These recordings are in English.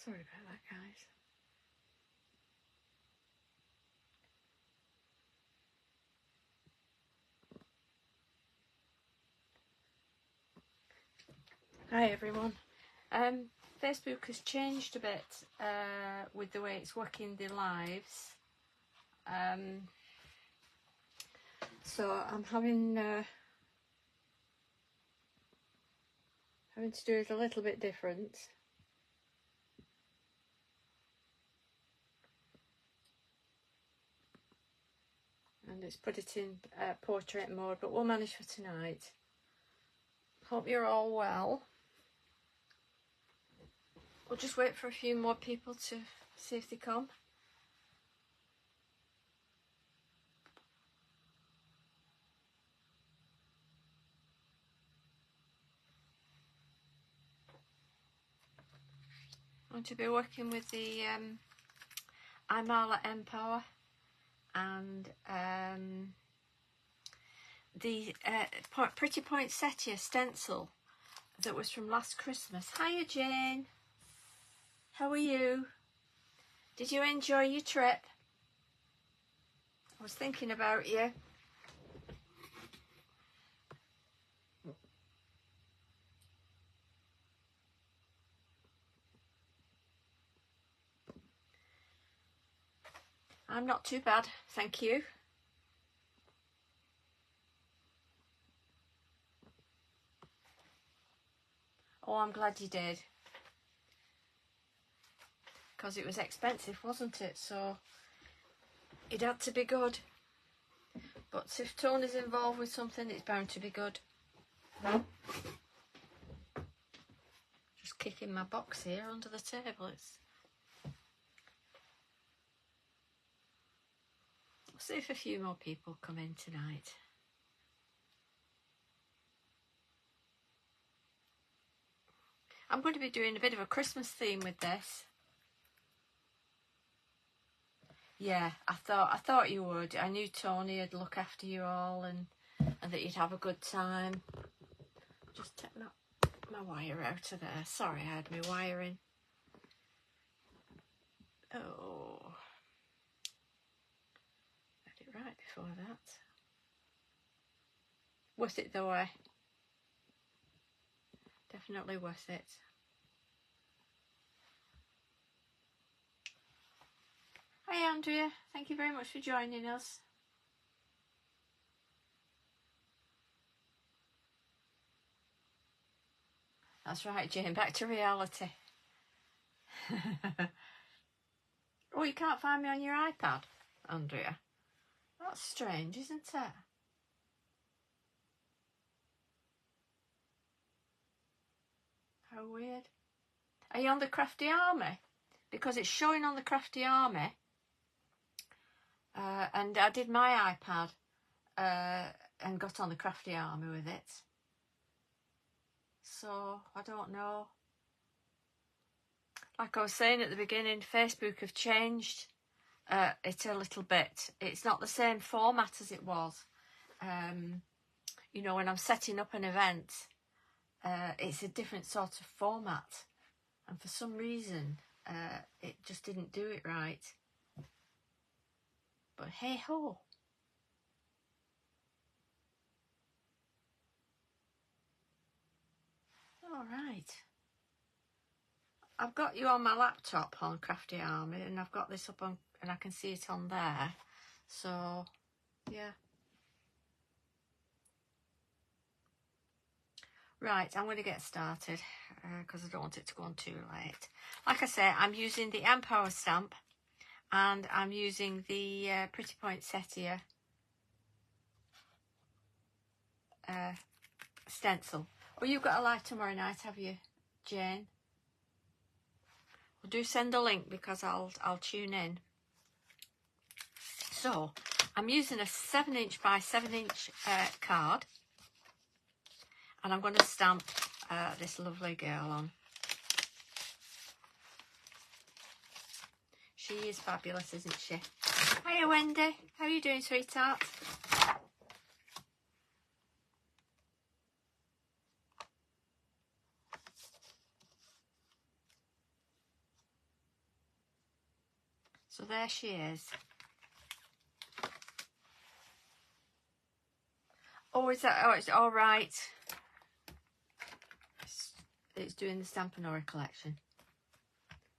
Sorry about that, guys. Hi everyone. Facebook has changed a bit with the way it's working the lives. So I'm having to do it a little bit different. And it's put it in portrait mode, but we'll manage for tonight. Hope you're all well. We'll just wait for a few more people to see if they come. I'm going to be working with the Imala Empower and the Pretty Poinsettia stencil that was from last Christmas. Hiya Jane, how are you? Did you enjoy your trip? I was thinking about you. I'm not too bad, thank you. Oh, I'm glad you did. Because it was expensive, wasn't it? So it had to be good. But if Tony's involved with something, it's bound to be good. Just kicking my box here under the table. We'll see if a few more people come in tonight. I'm going to be doing a bit of a Christmas theme with this. Yeah, I thought you would. I knew Tony would look after you all and that you'd have a good time. Just take my wire out of there. Sorry, I had my wire in. Oh, I had it right before that. Worth it though, eh? Definitely worth it. Hi Andrea, thank you very much for joining us. That's right, Jane, back to reality. Oh, you can't find me on your iPad, Andrea? That's strange, isn't it? How weird. Are you on the Crafty Army? Because it's showing on the Crafty Army. And I did my iPad and got on the Crafty Army with it. So, I don't know. Like I was saying at the beginning, Facebook have changed it a little bit. It's not the same format as it was. You know, when I'm setting up an event, it's a different sort of format. And for some reason, it just didn't do it right. But hey ho. All right. I've got you on my laptop on Crafty Army, and I've got this up on, and I can see it on there. So, yeah. Right, I'm going to get started because I don't want it to go on too late. Like I say, I'm using the Empower stamp, and I'm using the Pretty Poinsettia stencil. Oh, you've got a live tomorrow night, have you, Jane? Well, do send a link because I'll tune in. So I'm using a 7" by 7" card, and I'm going to stamp this lovely girl on. She is fabulous, isn't she? Hiya Wendy, how are you doing, sweetheart? So there she is. Oh, is that? Oh, it's all right. It's doing the Stampinora collection.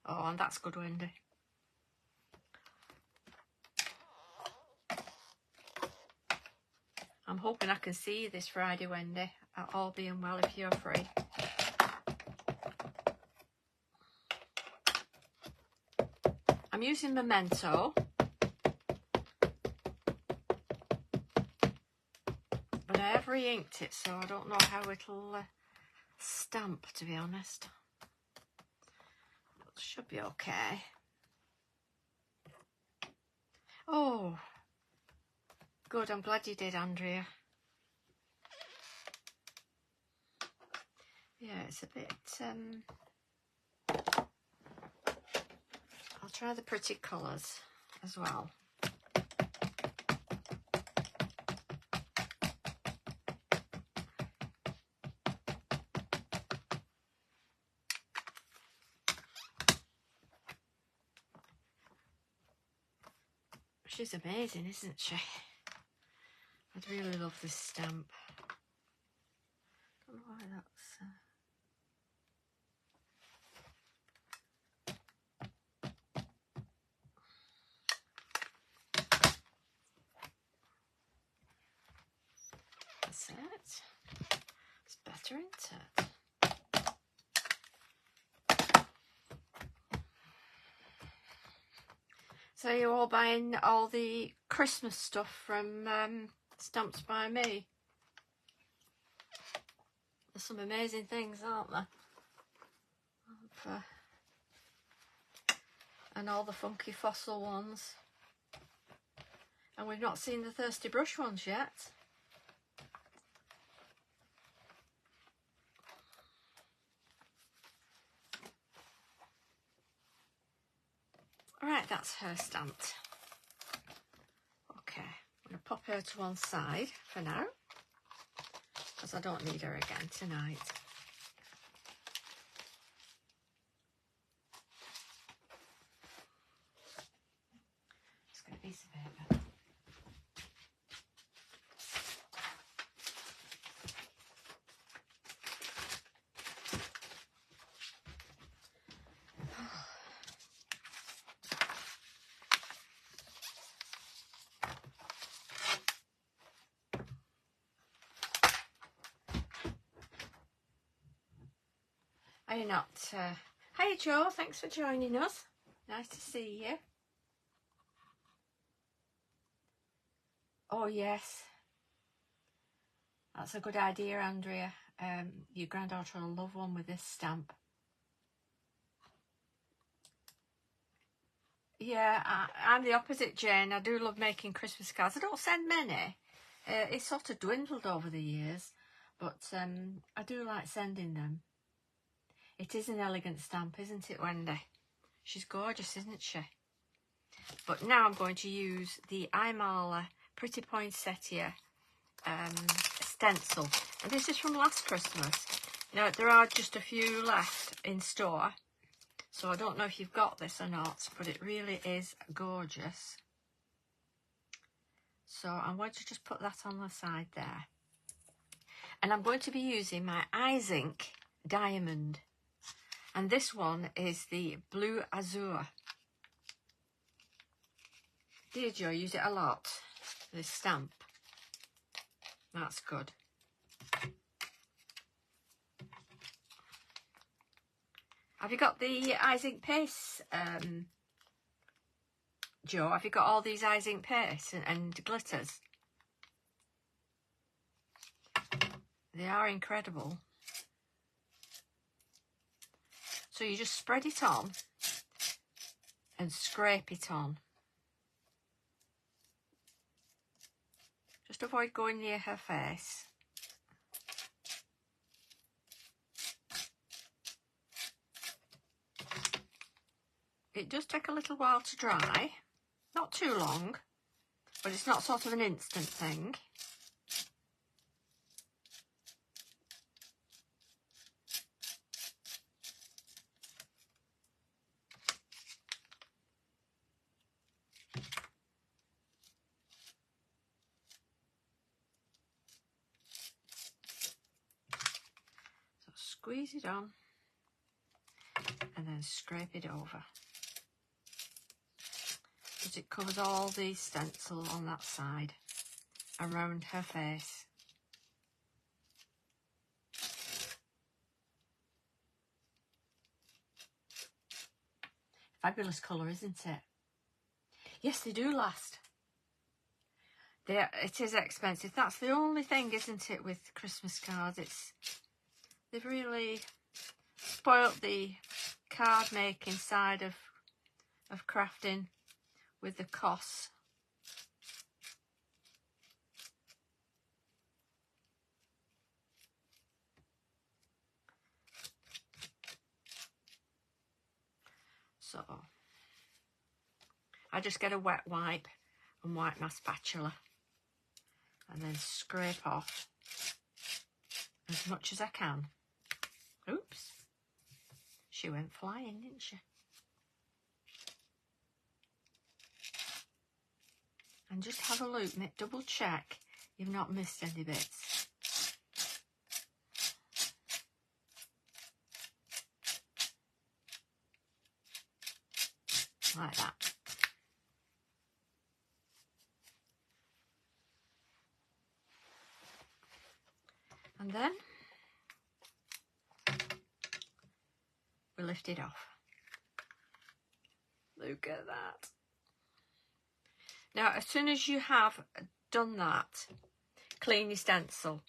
Oh, and that's good, Wendy. I'm hoping I can see you this Friday, Wendy. All being well, if you're free. I'm using Memento. But I have re-inked it, so I don't know how it'll stamp, to be honest. It should be okay. Oh, good. I'm glad you did, Andrea. Yeah, it's a bit... I'll try the pretty colours as well. She's amazing, isn't she? I'd really love this stamp. Don't know why that's... That's it. It's better, isn't it? So you're all buying all the Christmas stuff from Stamps by Me. There's some amazing things, aren't there? And all the funky fossil ones. And we've not seen the Thirsty Brush ones yet. Right, that's her stamped. Okay, I'm going to pop her to one side for now, because I don't need her again tonight. Just get a piece of paper. Are you not? Hi Joe, thanks for joining us. Nice to see you. Oh yes, that's a good idea, Andrea. Your granddaughter will love one with this stamp. Yeah, I'm the opposite, Jane. I do love making Christmas cards. I don't send many. It's sort of dwindled over the years, but I do like sending them. It is an elegant stamp, isn't it, Wendy? She's gorgeous, isn't she? But now I'm going to use the iMala Pretty Poinsettia stencil. And this is from last Christmas. Now, there are just a few left in store. So I don't know if you've got this or not, but it really is gorgeous. So I'm going to just put that on the side there. And I'm going to be using my Eyes Ink Diamond. And this one is the Blue Azure. Did you use it a lot? This stamp. That's good. Have you got the Eyes Ink Paste, Joe? Have you got all these Eyes Ink Paste and glitters? They are incredible. So you just spread it on and scrape it on. Just avoid going near her face. It does take a little while to dry, not too long, but it's not sort of an instant thing. squeeze it on and then scrape it over. Because it covers all the stencil on that side around her face. Fabulous colour, isn't it? Yes, they do last. It is expensive. That's the only thing, isn't it, with Christmas cards? They've really spoilt the card making side of crafting with the costs. So I just get a wet wipe and wipe my spatula and then scrape off as much as I can. Oops, she went flying, didn't she? And just have a look, double check you've not missed any bits. Like that. And then we lift it off. Look at that. Now, as soon as you have done that, clean your stencil,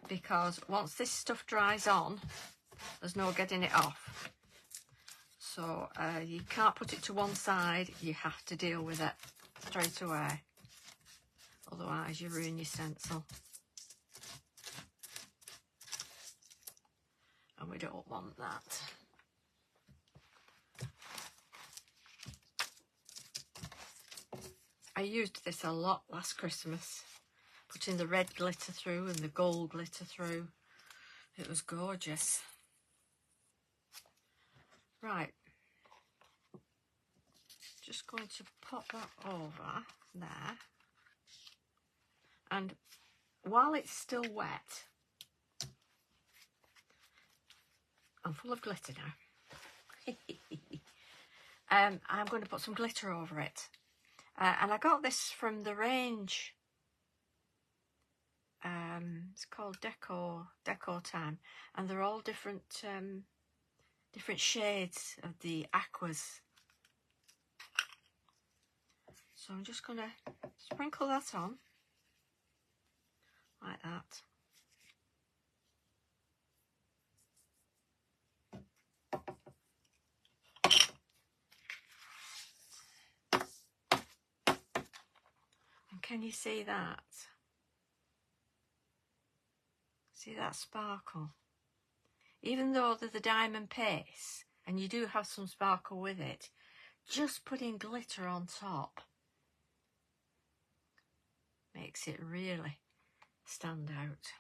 because once this stuff dries on, there's no getting it off. So you can't put it to one side, you have to deal with it straight away. Otherwise you ruin your stencil. And we don't want that. I used this a lot last Christmas, putting the red glitter through and the gold glitter through. It was gorgeous. Right. Just going to pop that over there. And while it's still wet, I'm full of glitter now. I'm going to put some glitter over it. And I got this from the range. It's called Deco Time, and they're all different shades of the aquas. So I'm just going to sprinkle that on like that. And can you see that? See that sparkle? Even though they're the diamond paste and you do have some sparkle with it, just putting glitter on top makes it really stand out.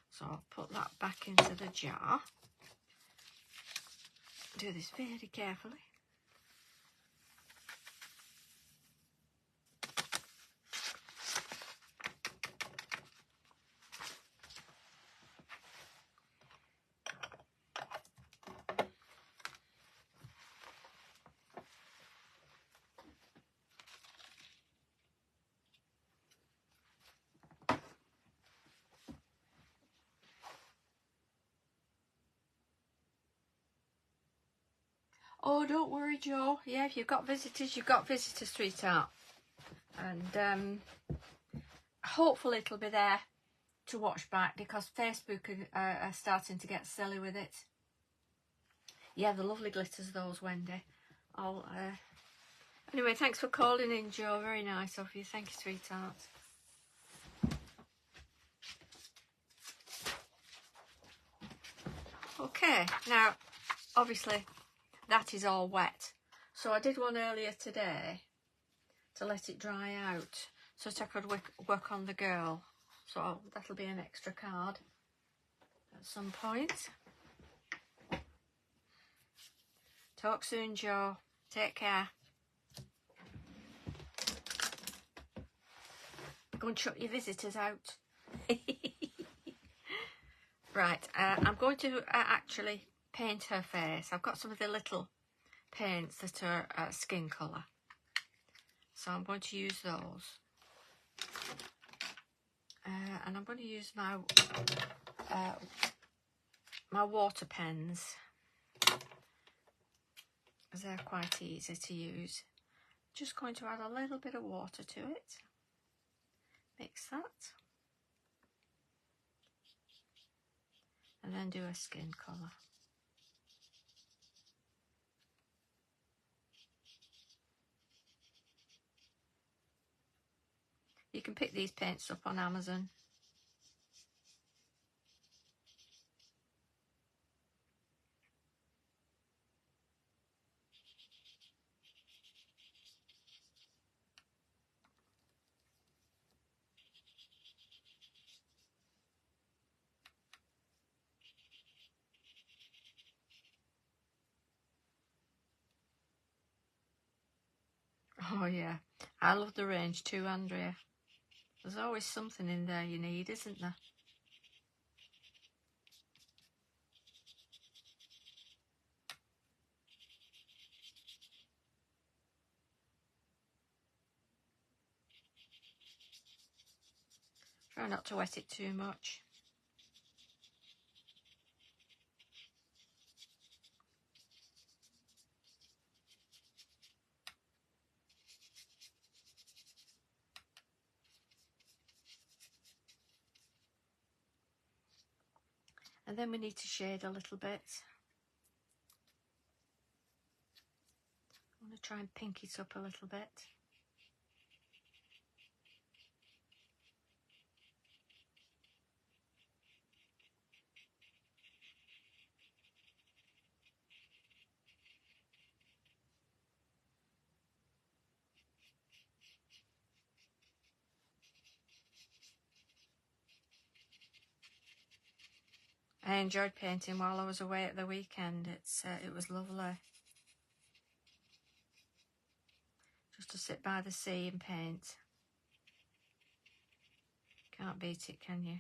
So I'll put that back into the jar. Do this very carefully. Oh, don't worry, Jo. Yeah, if you've got visitors, sweetheart. And hopefully it'll be there to watch back, because Facebook are starting to get silly with it. Yeah, the lovely glitters, those, Wendy. Anyway, thanks for calling in, Jo. Very nice of you. Thank you, sweetheart. Okay, now, obviously, that is all wet. So I did one earlier today to let it dry out so that I could work on the girl. So that'll be an extra card at some point. Talk soon, Jo. Take care. Go and shut your visitors out. Right, I'm going to actually paint her face. I've got some of the little paints that are skin colour, so I'm going to use those. And I'm going to use my my water pens, as they're quite easy to use. Just going to add a little bit of water to it. Mix that. And then do a skin colour. You can pick these paints up on Amazon. Oh yeah, I love the range too, Andrea. There's always something in there you need, isn't there? Try not to wet it too much. And then we need to shade a little bit. I'm going to try and pink it up a little bit. I enjoyed painting while I was away at the weekend. It was lovely. Just to sit by the sea and paint. Can't beat it, can you?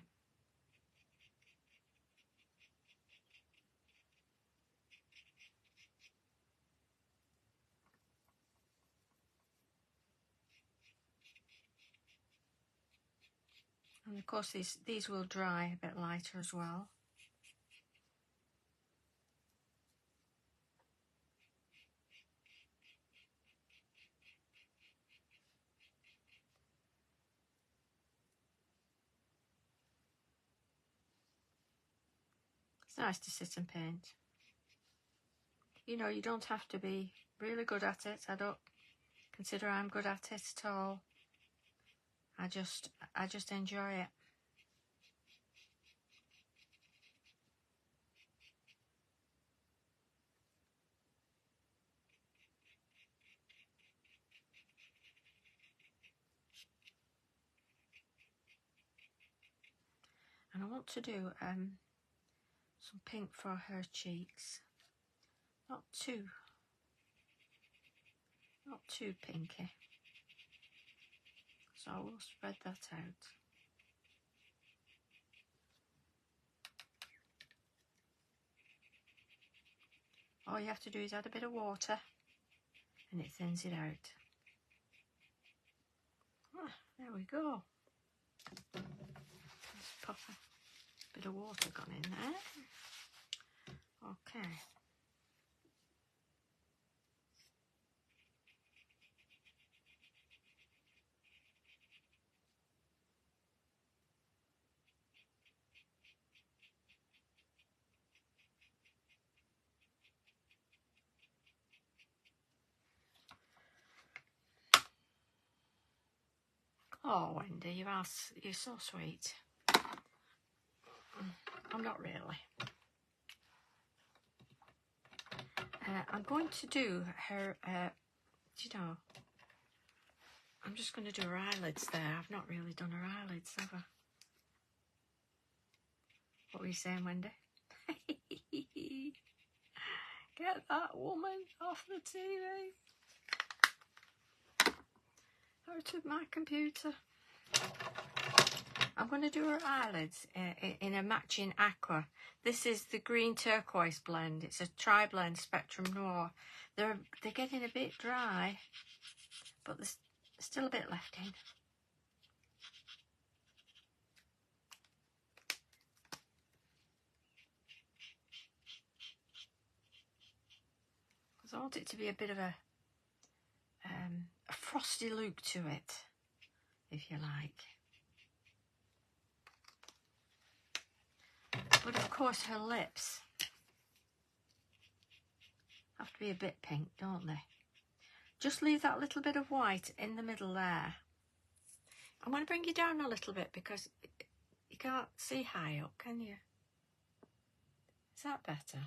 And of course these will dry a bit lighter as well. It's nice to sit and paint. You know, you don't have to be really good at it. I don't consider I'm good at it at all. I just enjoy it. And I want to do some pink for her cheeks. Not too pinky. So I will spread that out. All you have to do is add a bit of water and it thins it out. Ah, there we go. Let's pop a bit of water gone in there. Okay. Oh, Wendy, you're so sweet. I'm not really. I'm going to do her, you know, I'm just going to do her eyelids there. I've not really done her eyelids, have I? What were you saying, Wendy? Get that woman off the TV. Out of my computer. I'm going to do her eyelids in a matching aqua. This is the green turquoise blend. It's a tri-blend Spectrum Noir. They're getting a bit dry, but there's still a bit left in. I want it to be a bit of a frosty look to it, if you like. But of course her lips have to be a bit pink, don't they? Just leave that little bit of white in the middle there. I'm going to bring you down a little bit because you can't see high up, can you? Is that better?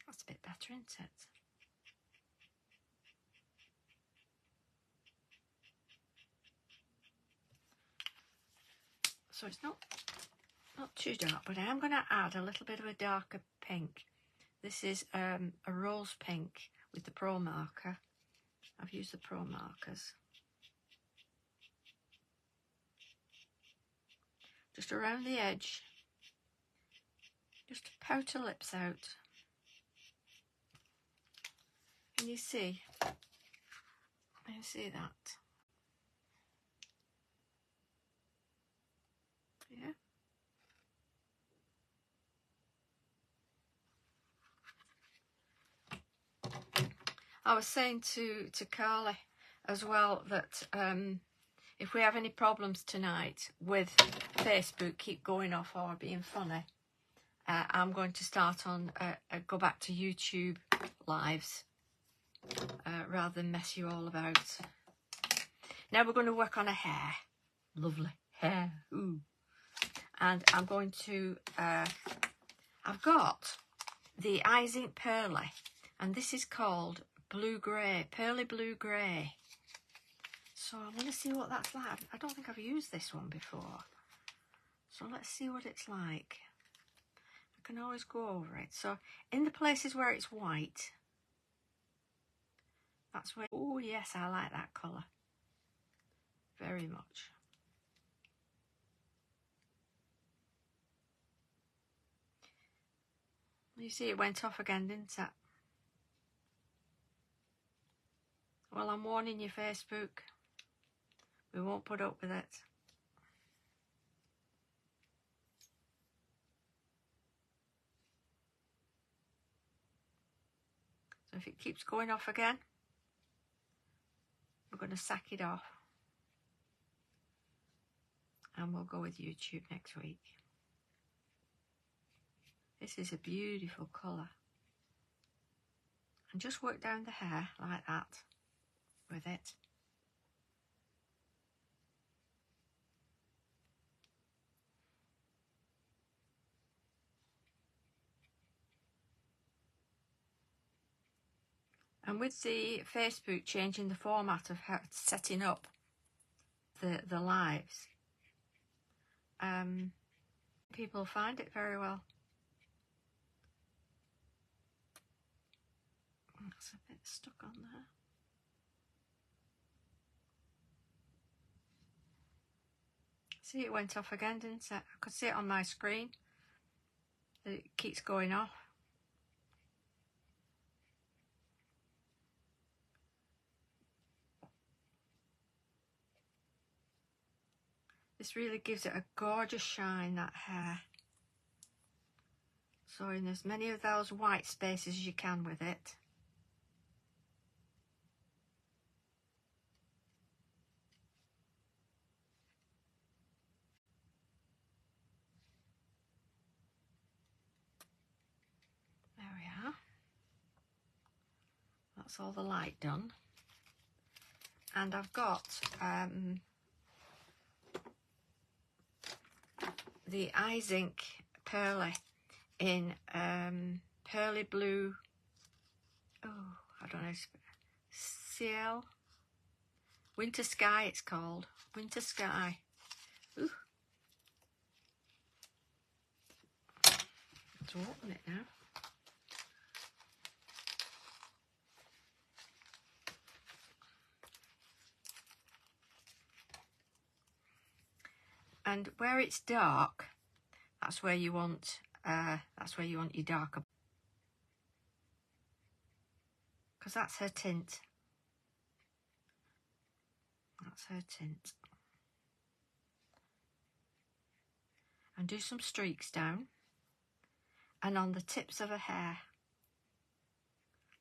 That's a bit better, isn't it? So it's not too dark, but I am going to add a little bit of a darker pink. This is a rose pink with the Pro marker. I've used the Pro markers. Just around the edge. Just to pout her lips out. Can you see? Can you see that? Yeah. I was saying to Carly as well that if we have any problems tonight with Facebook keep going off or being funny, I'm going to start on go back to YouTube lives rather than mess you all about. Now we're going to work on a hair. Lovely hair. Ooh. And I'm going to I've got the Eyes Ink Pearly, and this is called Blue Grey, Pearly Blue Grey. So I want to see what that's like. I don't think I've used this one before. So let's see what it's like. I can always go over it. So in the places where it's white, that's where, oh yes, I like that colour very much. You see it went off again, didn't it? Well, I'm warning you, Facebook. We won't put up with it. So if it keeps going off again, we're going to sack it off. And we'll go with YouTube next week. This is a beautiful colour. And just work down the hair like that with it. And with the Facebook changing the format of how setting up the lives, people find it very well. That's a bit stuck on there. See, it went off again, didn't it? I could see it on my screen. It keeps going off. This really gives it a gorgeous shine, that hair. So in as many of those white spaces as you can with it. There we are. That's all the light done. And I've got the Eyes Ink Pearly in Pearly Blue, oh, I don't know, Ciel, Winter Sky it's called, Winter Sky. Ooh. Let's open it now. And where it's dark, that's where you want your darker, because that's her tint. That's her tint. And do some streaks down and on the tips of her hair,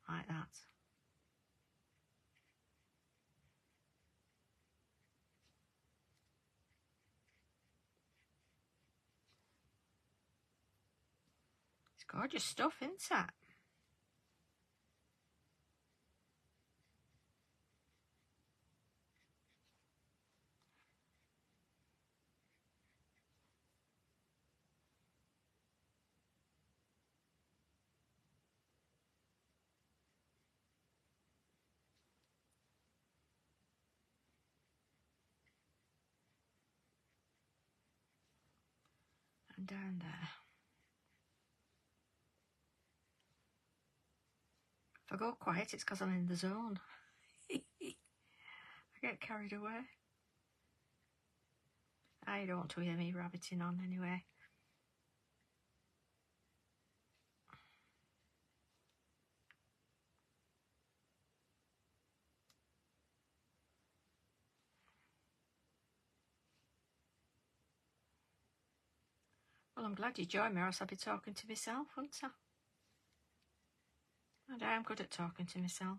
like that. It's gorgeous stuff, isn't it? And down there. If I go quiet, it's because I'm in the zone. I get carried away. I don't want to hear me rabbiting on anyway. Well, I'm glad you joined me, or else I'd be talking to myself, wouldn't I? And I am good at talking to myself.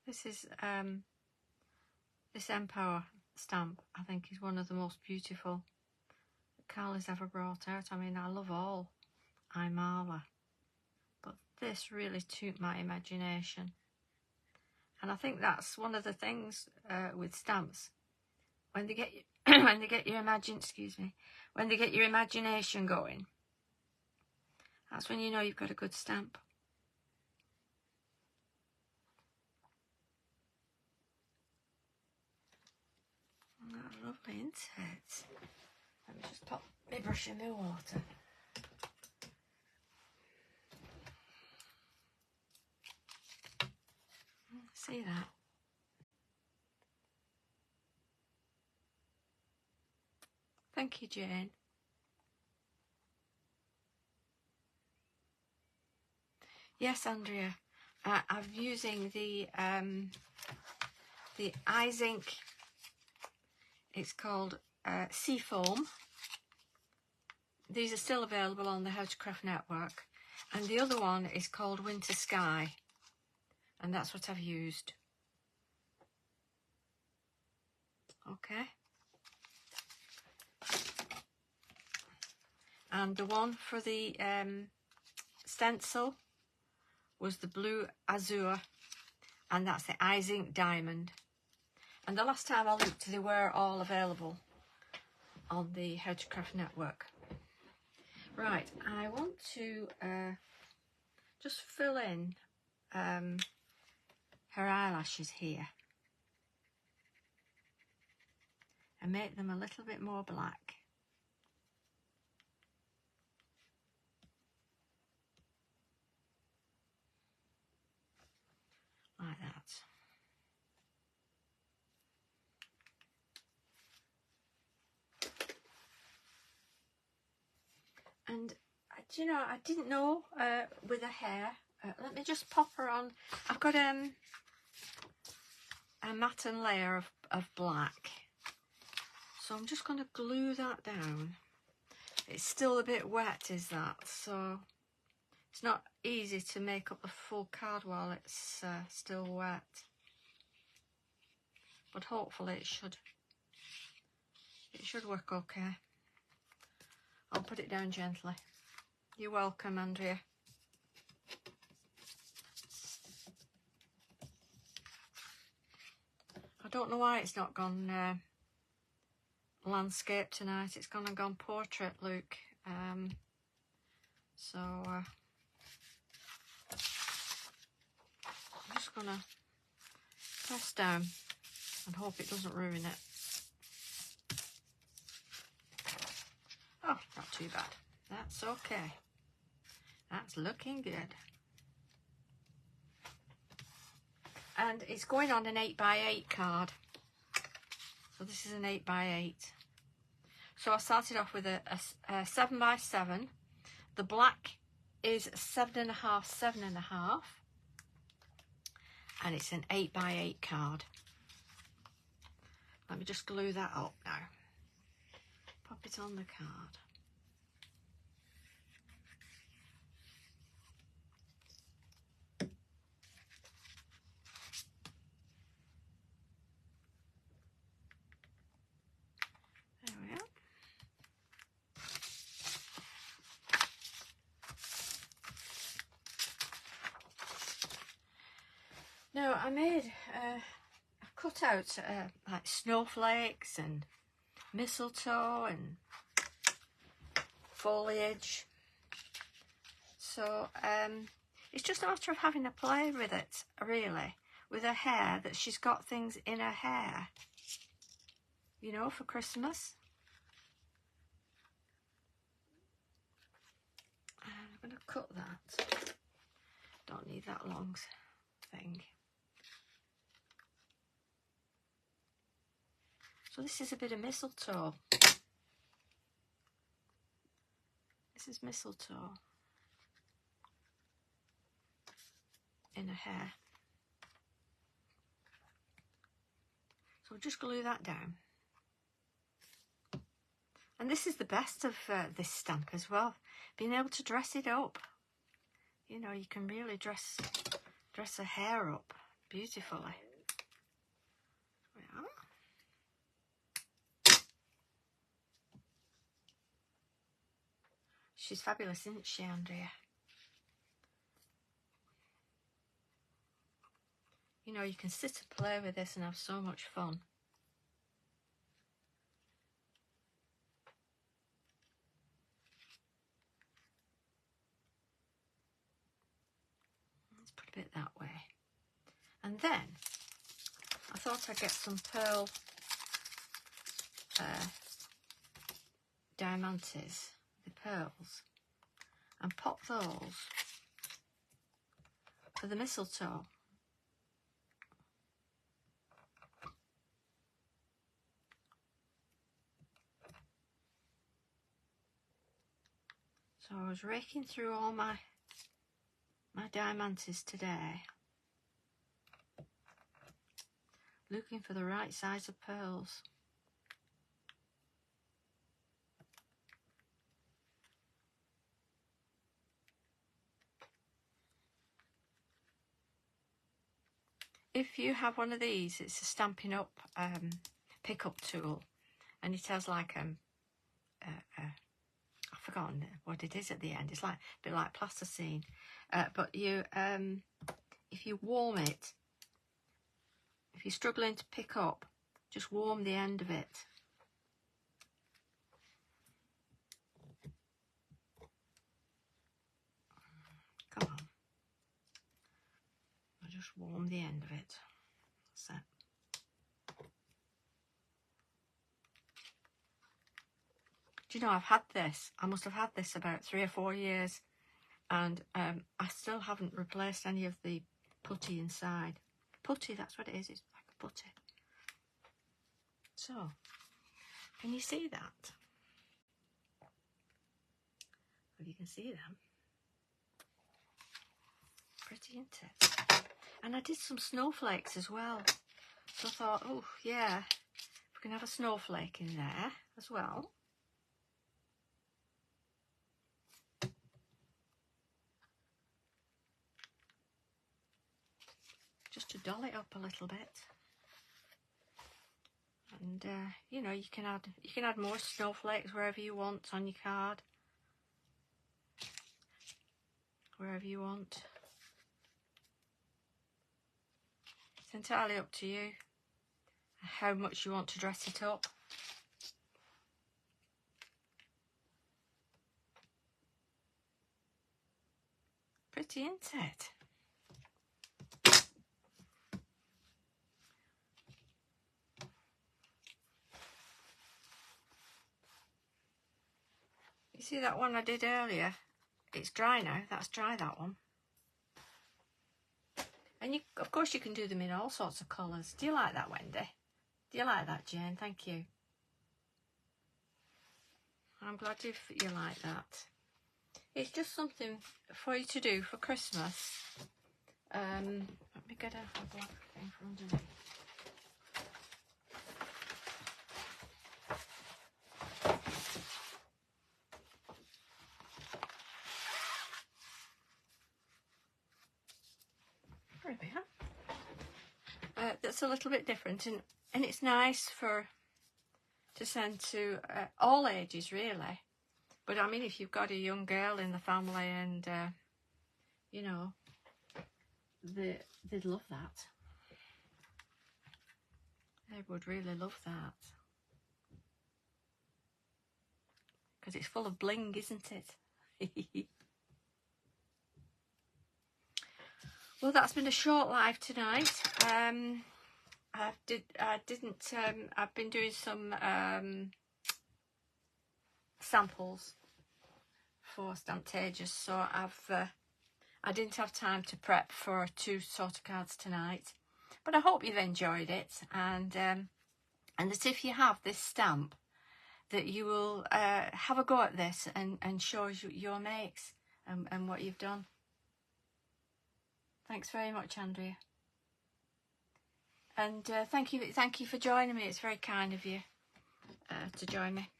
This is this Empower stamp, I think, is one of the most beautiful that Carly's ever brought out. I mean, I love all Imala, but this really took my imagination. And I think that's one of the things with stamps. When they get when they get your imagination going, that's when you know you've got a good stamp. Oh, that's lovely, isn't it? Let me just pop my brush in my water. See that? Thank you, Jane. Yes, Andrea. I'm using the Eyes Ink. It's called Seafoam. These are still available on the How to Craft Network. And the other one is called Winter Sky. And that's what I've used. Okay. And the one for the stencil was the Blue Azure, and that's the Eyes Ink Diamond. And the last time I looked, they were all available on the How to Craft Network. Right, I want to just fill in her eyelashes here and make them a little bit more black. Like that. And do you know, I didn't know with her hair. Let me just pop her on. I've got a matte layer of black, so I'm just going to glue that down. It's still a bit wet, is that? So it's not easy to make up the full card while it's still wet. But hopefully it should work okay. I'll put it down gently. You're welcome, Andrea. I don't know why it's not gone landscape tonight. It's gone portrait look. So I'm just gonna press down and hope it doesn't ruin it. Oh, not too bad. That's okay. That's looking good. and it's going on an 8x8 card. So this is an 8x8. So I started off with a 7x7. The black is 7.5, 7.5, and it's an 8x8 card. Let me just glue that up now. Pop it on the card. There we are. Now I made, I've cut out like snowflakes and mistletoe and foliage. So it's just a matter of having a play with it, really, with her hair, that she's got things in her hair, you know, for Christmas. And I'm going to cut that. Don't need that long thing. So this is a bit of mistletoe. This is mistletoe in her hair. So just glue that down. And this is the best of this stamp as well, being able to dress it up. You know, you can really dress her hair up beautifully. There we are. She's fabulous, isn't she, Andrea? You know, you can sit and play with this and have so much fun. Let's put a bit that way. And then I thought I'd get some pearl diamantes, the pearls, and pop those for the mistletoe. So I was raking through all my diamantes today, looking for the right size of pearls. If you have one of these, it's a Stampin' Up pick-up tool, and it has like I've forgotten what it is at the end. It's like a bit like plasticine, but you if you warm it, if you're struggling to pick up, just warm the end of it. Come on. I'll just warm the end of it. That's it. Do you know, I've had this, I must have had this about 3 or 4 years, and I still haven't replaced any of the putty inside. Putty, that's what it is, it's like a putty. So, can you see that? Well, you can see them. Pretty, isn't it? And I did some snowflakes as well. So I thought, oh yeah, we can have a snowflake in there as well. Just to doll it up a little bit. And you know, you can add more snowflakes wherever you want on your card. Wherever you want. It's entirely up to you how much you want to dress it up. Pretty, isn't it? You see that one I did earlier? It's dry now. That's dry, that one. And of course you can do them in all sorts of colours. Do you like that, Wendy? Do you like that, Jane? Thank you. I'm glad you like that. It's just something for you to do for Christmas. Let me get a black thing from underneath. There we are. That's a little bit different, and it's nice to send to all ages, really. But I mean, if you've got a young girl in the family, and you know, they'd love that. They would really love that, because it's full of bling, isn't it? Well, that's been a short live tonight. I've been doing some samples for Stantages, so I didn't have time to prep for 2 sorter cards tonight, but I hope you've enjoyed it, and that if you have this stamp, that you will have a go at this and show us your makes and what you've done. Thanks very much, Andrea, and thank you for joining me. It's very kind of you to join me,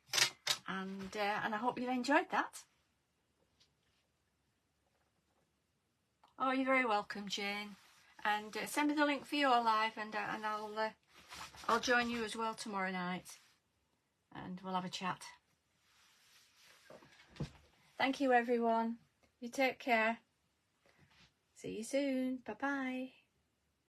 and I hope you've enjoyed that. Oh, you're very welcome, Jane, and send me the link for your live, and I'll join you as well tomorrow night, and we'll have a chat. Thank you, everyone. You take care. See you soon. Bye bye.